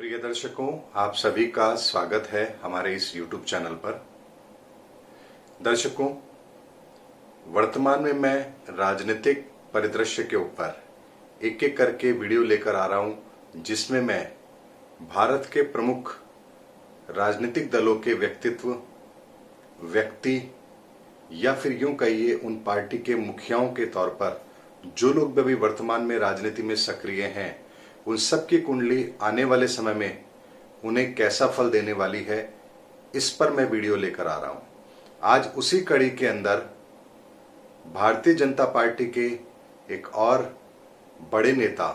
प्रिय दर्शकों, आप सभी का स्वागत है हमारे इस YouTube चैनल पर। दर्शकों, वर्तमान में मैं राजनीतिक परिदृश्य के ऊपर एक एक करके वीडियो लेकर आ रहा हूं, जिसमें मैं भारत के प्रमुख राजनीतिक दलों के व्यक्ति या फिर यूं कहिए उन पार्टी के मुखियाओं के तौर पर जो लोग भी वर्तमान में राजनीति में सक्रिय हैं, उन सब की कुंडली आने वाले समय में उन्हें कैसा फल देने वाली है, इस पर मैं वीडियो लेकर आ रहा हूं। आज उसी कड़ी के अंदर भारतीय जनता पार्टी के एक और बड़े नेता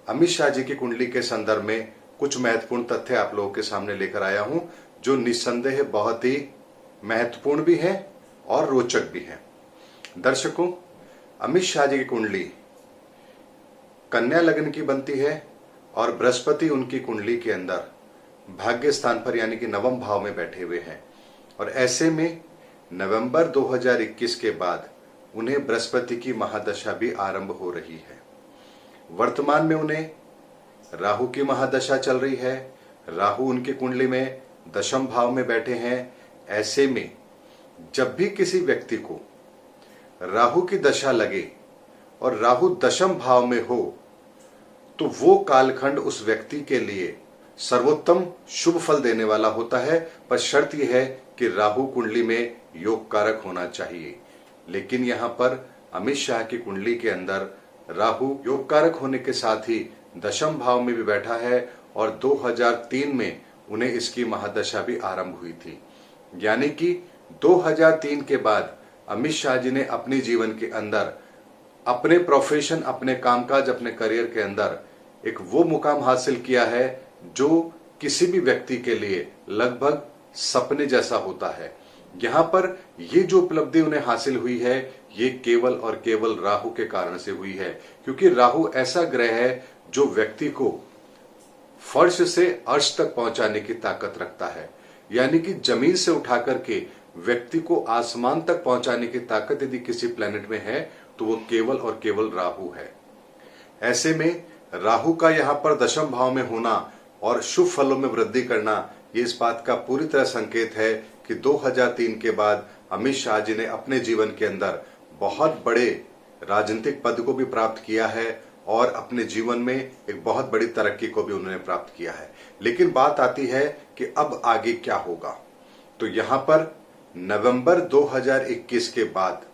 अमित शाह जी की कुंडली के संदर्भ में कुछ महत्वपूर्ण तथ्य आप लोगों के सामने लेकर आया हूं, जो निस्संदेह बहुत ही महत्वपूर्ण भी है और रोचक भी है। दर्शकों, अमित शाह जी की कुंडली कन्या लग्न की बनती है और बृहस्पति उनकी कुंडली के अंदर भाग्य स्थान पर यानी कि नवम भाव में बैठे हुए हैं। और ऐसे में नवंबर 2021 के बाद उन्हें बृहस्पति की महादशा भी आरंभ हो रही है। वर्तमान में उन्हें राहु की महादशा चल रही है। राहु उनकी कुंडली में दशम भाव में बैठे हैं। ऐसे में जब भी किसी व्यक्ति को राहु की दशा लगे और राहु दशम भाव में हो, तो वो कालखंड उस व्यक्ति के लिए सर्वोत्तम शुभ फल देने वाला होता है, पर शर्त यह है कि राहु कुंडली में योग कारक होना चाहिए। लेकिन यहां पर अमित शाह की कुंडली के अंदर राहु योग कारक होने के साथ ही दशम भाव में भी बैठा है और 2003 में उन्हें इसकी महादशा भी आरंभ हुई थी। यानी कि 2003 के बाद अमित शाह जी ने अपने जीवन के अंदर अपने प्रोफेशन, अपने कामकाज, अपने करियर के अंदर एक वो मुकाम हासिल किया है जो किसी भी व्यक्ति के लिए लगभग सपने जैसा होता है। यहां पर ये जो उपलब्धि उन्हें हासिल हुई है, ये केवल और केवल राहु के कारण से हुई है, क्योंकि राहु ऐसा ग्रह है जो व्यक्ति को फर्श से अर्श तक पहुंचाने की ताकत रखता है। यानी कि जमीन से उठा करके व्यक्ति को आसमान तक पहुंचाने की ताकत यदि किसी प्लेनेट में है तो वो केवल और केवल राहु है। ऐसे में राहु का यहां पर दशम भाव में होना और शुभ फलों में वृद्धि करना, ये इस बात का पूरी तरह संकेत है कि 2003 के बाद अमित शाह जी ने अपने जीवन के अंदर बहुत बड़े राजनीतिक पद को भी प्राप्त किया है और अपने जीवन में एक बहुत बड़ी तरक्की को भी उन्होंने प्राप्त किया है। लेकिन बात आती है कि अब आगे क्या होगा। तो यहां पर नवंबर 2021 के बाद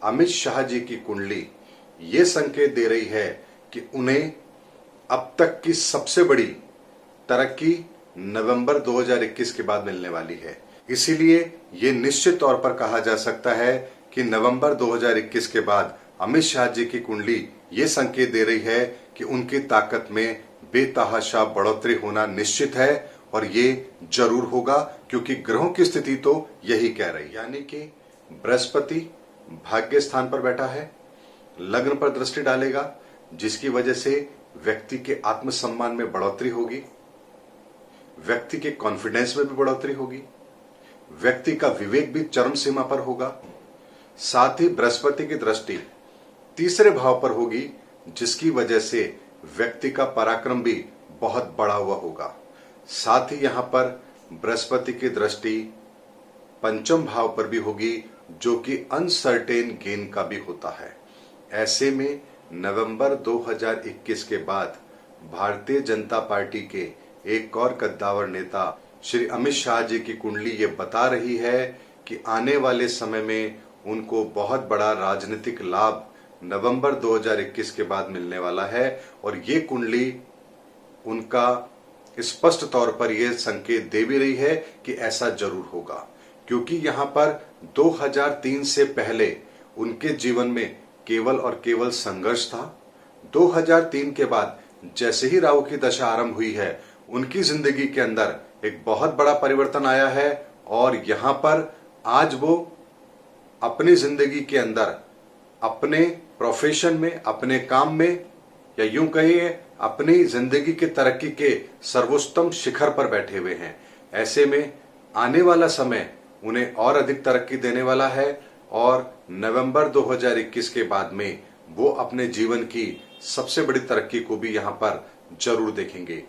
अमित शाह जी की कुंडली ये संकेत दे रही है कि उन्हें अब तक की सबसे बड़ी तरक्की नवंबर 2021 के बाद मिलने वाली है। इसीलिए ये निश्चित तौर पर कहा जा सकता है कि नवंबर 2021 के बाद अमित शाह जी की कुंडली ये संकेत दे रही है कि उनकी ताकत में बेतहाशा बढ़ोतरी होना निश्चित है और ये जरूर होगा, क्योंकि ग्रहों की स्थिति तो यही कह रही है। यानी कि बृहस्पति भाग्य स्थान पर बैठा है, लग्न पर दृष्टि डालेगा, जिसकी वजह से व्यक्ति के आत्मसम्मान में बढ़ोतरी होगी, व्यक्ति के कॉन्फिडेंस में भी बढ़ोतरी होगी, व्यक्ति का विवेक भी चरम सीमा पर होगा। साथ ही बृहस्पति की दृष्टि तीसरे भाव पर होगी, जिसकी वजह से व्यक्ति का पराक्रम भी बहुत बढ़ा हुआ होगा। साथ ही यहां पर बृहस्पति की दृष्टि पंचम भाव पर भी होगी, जो कि अनसर्टेन गेन का भी होता है। ऐसे में नवंबर 2021 के बाद भारतीय जनता पार्टी के एक और कद्दावर नेता श्री अमित शाह जी की कुंडली ये बता रही है कि आने वाले समय में उनको बहुत बड़ा राजनीतिक लाभ नवंबर 2021 के बाद मिलने वाला है। और ये कुंडली उनका स्पष्ट तौर पर यह संकेत दे भी रही है कि ऐसा जरूर होगा, क्योंकि यहां पर 2003 से पहले उनके जीवन में केवल और केवल संघर्ष था। 2003 के बाद जैसे ही राहु की दशा आरंभ हुई है, उनकी जिंदगी के अंदर एक बहुत बड़ा परिवर्तन आया है और यहां पर आज वो अपनी जिंदगी के अंदर अपने प्रोफेशन में, अपने काम में, या यूं कहिए अपनी जिंदगी के तरक्की के सर्वोत्तम शिखर पर बैठे हुए हैं। ऐसे में आने वाला समय उन्हें और अधिक तरक्की देने वाला है और नवंबर 2021 के बाद में वो अपने जीवन की सबसे बड़ी तरक्की को भी यहां पर जरूर देखेंगे।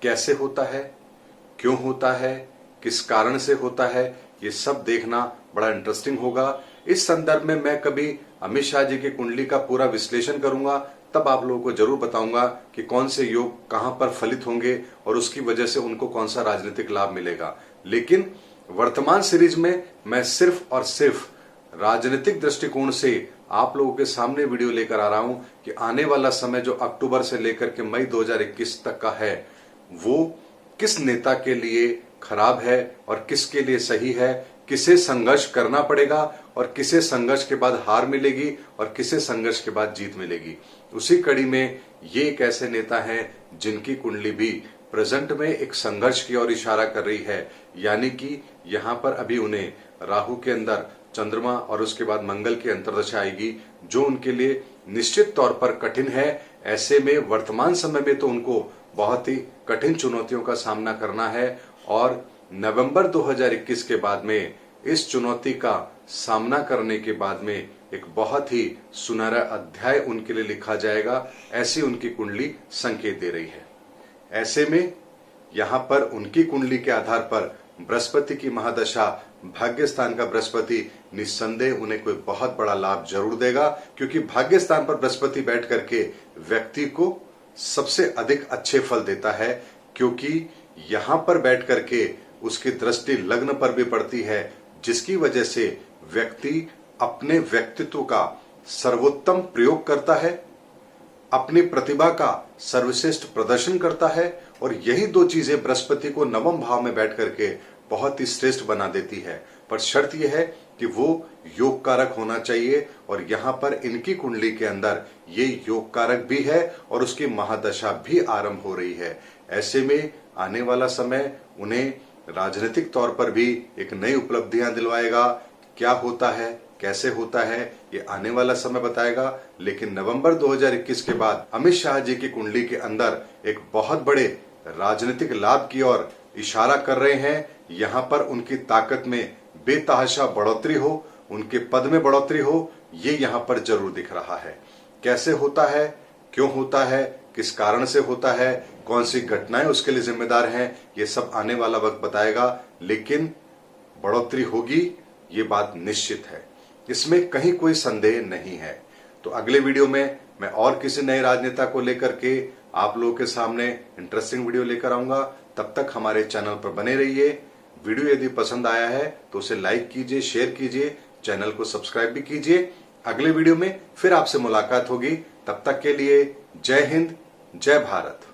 कैसे होता है, क्यों होता है, किस कारण से होता है, ये सब देखना बड़ा इंटरेस्टिंग होगा। इस संदर्भ में मैं कभी अमित शाह जी की कुंडली का पूरा विश्लेषण करूंगा, तब आप लोगों को जरूर बताऊंगा कि कौन से योग कहां पर फलित होंगे और उसकी वजह से उनको कौन सा राजनीतिक लाभ मिलेगा। लेकिन वर्तमान सीरीज में मैं सिर्फ और सिर्फ राजनीतिक दृष्टिकोण से आप लोगों के सामने वीडियो लेकर आ रहा हूं कि आने वाला समय जो अक्टूबर से लेकर के मई 2021 तक का है, वो किस नेता के लिए खराब है और किसके लिए सही है, किसे संघर्ष करना पड़ेगा और किसे संघर्ष के बाद हार मिलेगी और किसे संघर्ष के बाद जीत मिलेगी। उसी कड़ी में ये एक ऐसे नेता हैं जिनकी कुंडली भी प्रेजेंट में एक संघर्ष की ओर इशारा कर रही है, यानी कि यहाँ पर अभी उन्हें राहु के अंदर चंद्रमा और उसके बाद मंगल की अंतर्दशा आएगी, जो उनके लिए निश्चित तौर पर कठिन है। ऐसे में वर्तमान समय में तो उनको बहुत ही कठिन चुनौतियों का सामना करना है और नवंबर 2021 के बाद में इस चुनौती का सामना करने के बाद में एक बहुत ही सुनहरा अध्याय उनके लिए लिखा जाएगा, ऐसी उनकी कुंडली संकेत दे रही है। ऐसे में यहाँ पर उनकी कुंडली के आधार पर बृहस्पति की महादशा, भाग्य स्थान का बृहस्पति निस्संदेह उन्हें कोई बहुत बड़ा लाभ जरूर देगा, क्योंकि भाग्य स्थान पर बृहस्पति बैठ करके व्यक्ति को सबसे अधिक अच्छे फल देता है, क्योंकि यहां पर बैठ करके उसकी दृष्टि लग्न पर भी पड़ती है, जिसकी वजह से व्यक्ति अपने व्यक्तित्व का सर्वोत्तम प्रयोग करता है, अपनी प्रतिभा का सर्वश्रेष्ठ प्रदर्शन करता है और यही दो चीजें बृहस्पति को नवम भाव में बैठ करके बहुत ही श्रेष्ठ बना देती है। पर शर्त यह है कि वो योग कारक होना चाहिए और यहाँ पर इनकी कुंडली के अंदर ये योग कारक भी है और उसकी महादशा भी आरंभ हो रही है। ऐसे में आने वाला समय उन्हें राजनीतिक तौर पर भी एक नई उपलब्धियां दिलवाएगा। क्या होता है, कैसे होता है, ये आने वाला समय बताएगा। लेकिन नवंबर 2021 के बाद अमित शाह जी की कुंडली के अंदर एक बहुत बड़े राजनीतिक लाभ की ओर इशारा कर रहे हैं। यहाँ पर उनकी ताकत में बेतहाशा बढ़ोतरी हो, उनके पद में बढ़ोतरी हो, ये यहाँ पर जरूर दिख रहा है। कैसे होता है, क्यों होता है, किस कारण से होता है, कौन सी घटनाएं उसके लिए जिम्मेदार हैं, ये सब आने वाला वक्त बताएगा। लेकिन बढ़ोतरी होगी, ये बात निश्चित है, इसमें कहीं कोई संदेह नहीं है। तो अगले वीडियो में मैं और किसी नए राजनेता को लेकर के आप लोगों के सामने इंटरेस्टिंग वीडियो लेकर आऊंगा। तब तक हमारे चैनल पर बने रहिए। वीडियो यदि पसंद आया है तो उसे लाइक कीजिए, शेयर कीजिए, चैनल को सब्सक्राइब भी कीजिए। अगले वीडियो में फिर आपसे मुलाकात होगी। तब तक के लिए जय हिंद, जय भारत।